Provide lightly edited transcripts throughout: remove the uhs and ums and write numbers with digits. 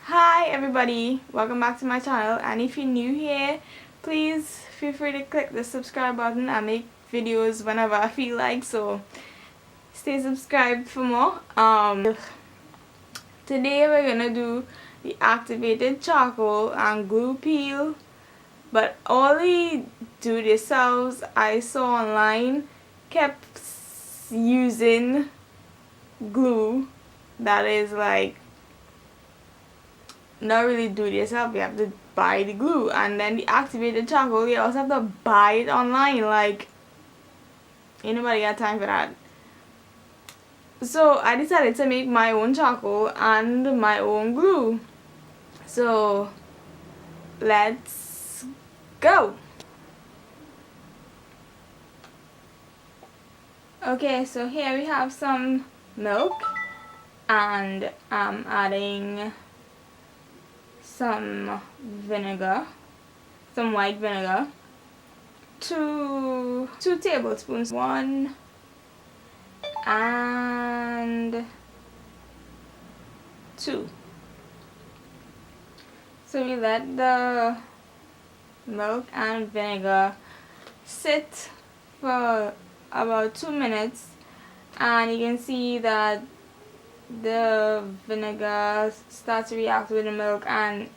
Hi everybody, welcome back to my channel, and if you're new here, please feel free to click the subscribe button. I make videos whenever I feel like, so stay subscribed for more. Today we're gonna do the activated charcoal and glue peel, but all the do-it-yourselves I saw online kept using glue that is like not really do it yourself. You have to buy the glue, and then the activated charcoal you also have to buy it online. Like, ain't nobody got time for that. So I decided to make my own charcoal and my own glue. So let's go. Okay, so here we have some milk, and I'm adding some vinegar, some white vinegar, two tablespoons, 1 and 2. So we let the milk and vinegar sit for about 2 minutes, and you can see that the vinegar starts to react with the milk and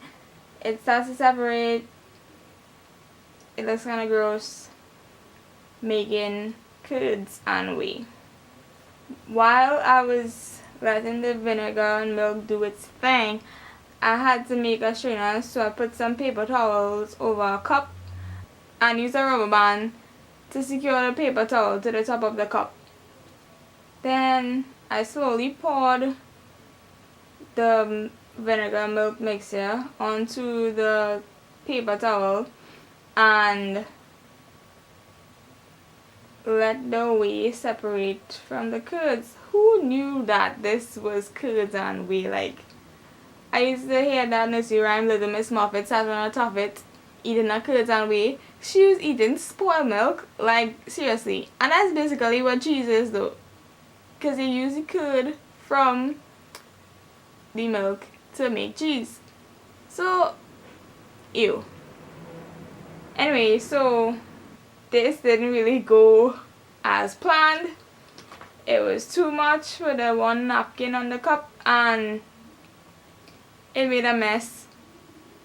it starts to separate. It looks kind of gross, making curds and whey. While I was letting the vinegar and milk do its thing, I had to make a strainer, so I put some paper towels over a cup and used a rubber band to secure the paper towel to the top of the cup. Then I slowly poured the vinegar milk mixture onto the paper towel and let the whey separate from the curds. Who knew that this was curds and whey? Like, I used to hear that nursery rhyme, Little Miss Muffet sat on a tuffet eating a curds and whey. She was eating spoiled milk, like seriously. And that's basically what cheese is though, because you use the curd from the milk to make cheese. So, ew. Anyway, so this didn't really go as planned. It was too much for the one napkin on the cup, and it made a mess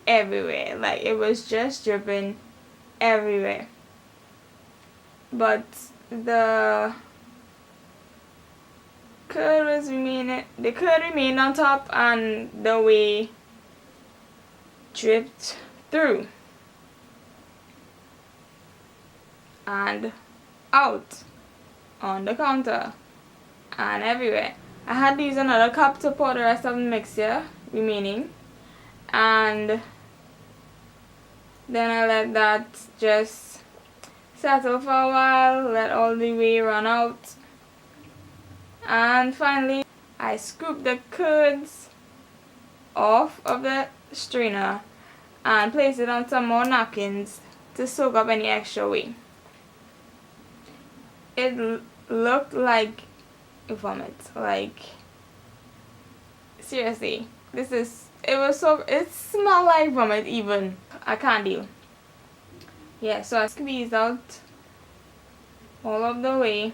everywhere. Like, it was just dripping everywhere. But the curd remained on top, and the whey dripped through and out on the counter and everywhere. I had to use another cup to pour the rest of the mixture remaining, and then I let that just settle for a while, let all the whey run out, and finally I scooped the curds off of the strainer and placed it on some more napkins to soak up any extra whey. It looked like vomit. Like, seriously, it smelled like vomit even. I can't deal. Yeah, so I squeezed out all of the whey,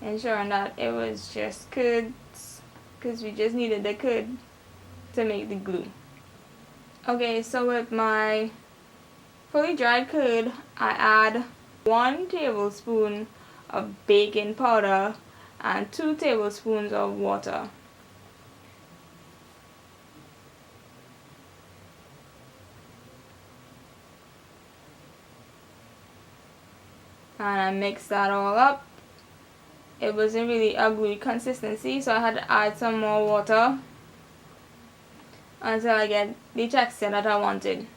ensuring that it was just curds, because we just needed the curd to make the glue. Okay, so with my fully dried curd, I add 1 tablespoon of baking powder and 2 tablespoons of water. And I mixed that all up. It wasn't really a gluey consistency, so I had to add some more water until I get the texture that I wanted.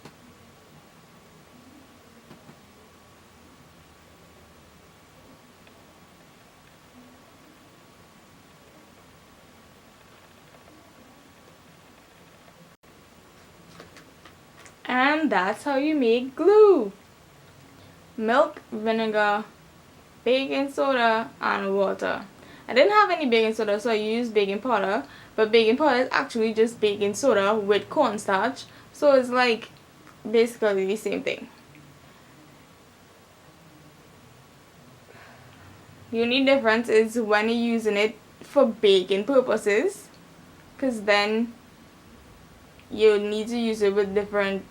And that's how you make glue. Milk, vinegar, baking soda, and water. I didn't have any baking soda, so I used baking powder. But baking powder is actually just baking soda with cornstarch, so it's like basically the same thing. The only difference is when you're using it for baking purposes, because then you need to use it with different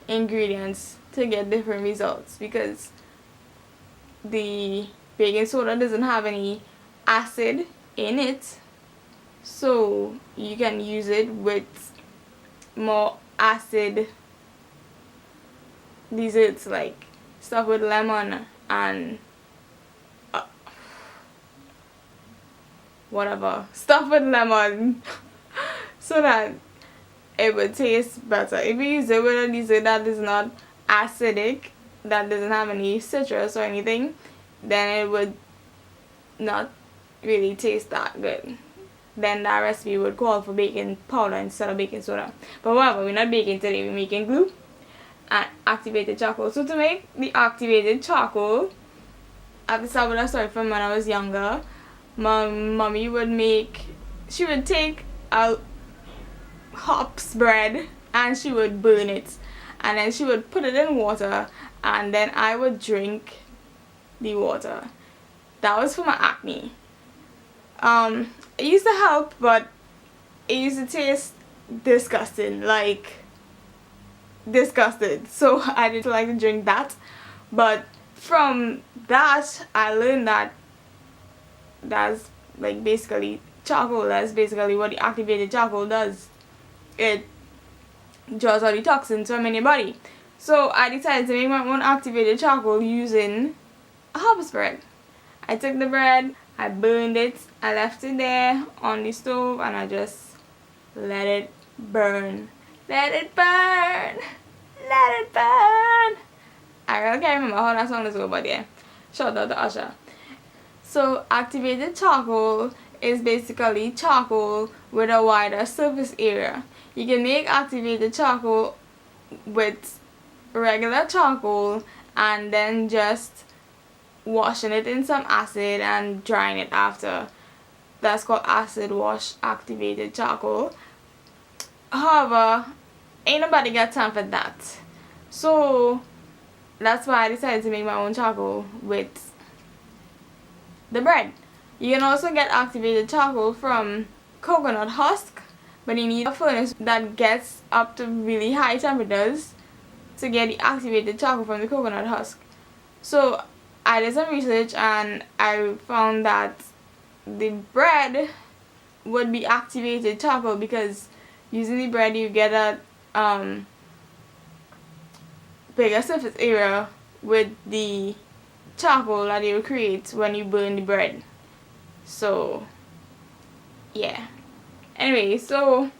ingredients to get different results, because the baking soda doesn't have any acid in it, so you can use it with more acid desserts, like stuff with lemon and whatever stuff with lemon so that it would taste better. If you use it with a dessert that is not acidic, that doesn't have any citrus or anything, then it would not really taste that good. Then that recipe would call for baking powder instead of baking soda. But whatever, we're not baking today, we're making glue and activated charcoal. So to make the activated charcoal, I have to start with a story from when I was younger. My mommy she would take a hops bread and she would burn it, and then she would put it in water, and then I would drink the water. That was for my acne. It used to help, but it used to taste disgusting, like disgusted. So I didn't like to drink that. But from that, I learned that that's like basically charcoal. That's basically what the activated charcoal does. It draws all the toxins from in your body. So I decided to make my own activated charcoal using a hops bread. I took the bread, I burned it, I left it there on the stove, and I just let it burn. Let it burn! Let it burn! I really can't remember how that song is go, but yeah. Shout out to Usher. So activated charcoal is basically charcoal with a wider surface area. You can make activated charcoal with regular charcoal and then just washing it in some acid and drying it after. That's called acid wash activated charcoal. However, ain't nobody got time for that. So that's why I decided to make my own charcoal with the bread. You can also get activated charcoal from coconut husk, but you need a furnace that gets up to really high temperatures to get the activated charcoal from the coconut husk. So I did some research and I found that the bread would be activated charcoal, because using the bread you get a bigger surface area with the charcoal that you create when you burn the bread. So yeah. Anyway, so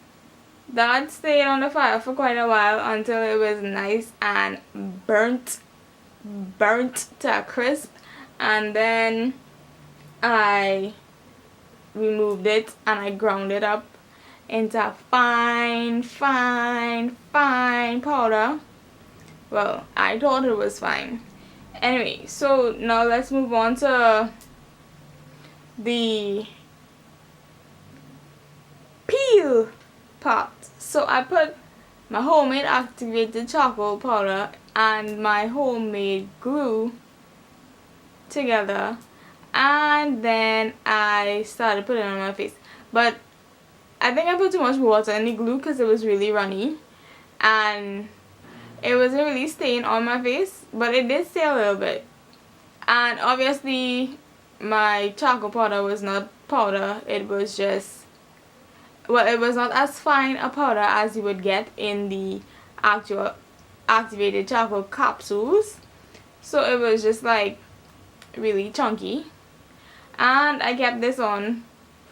that stayed on the fire for quite a while until it was nice and burnt to a crisp, and then I removed it and I ground it up into fine powder. Well, I thought it was fine. Anyway, so now let's move on to the peel part. So I put my homemade activated charcoal powder and my homemade glue together, and then I started putting it on my face. But I think I put too much water in the glue because it was really runny and it wasn't really staying on my face, but it did stay a little bit. And obviously my charcoal powder was not powder, it was just, well, it was not as fine a powder as you would get in the actual activated charcoal capsules. So it was just like really chunky. And I kept this on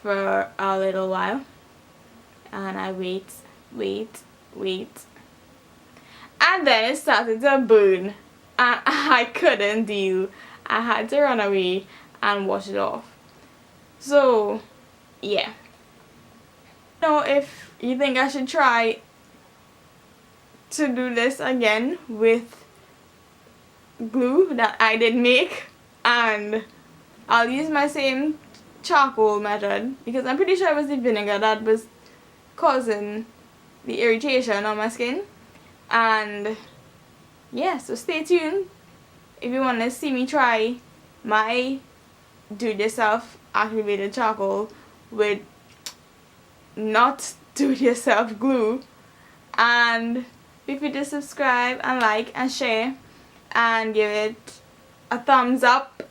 for a little while. And I wait. And then it started to burn. And I couldn't deal. I had to run away and wash it off. So, yeah. If you think I should try to do this again with glue that I did make, and I'll use my same charcoal method, because I'm pretty sure it was the vinegar that was causing the irritation on my skin. And yeah, so stay tuned if you want to see me try my do-it-yourself activated charcoal with not do-it-yourself glue. And feel free to subscribe and like and share and give it a thumbs up.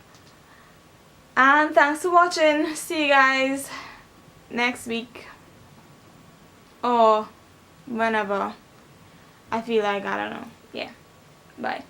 And thanks for watching. See you guys next week or whenever I feel like, I don't know. Yeah, bye.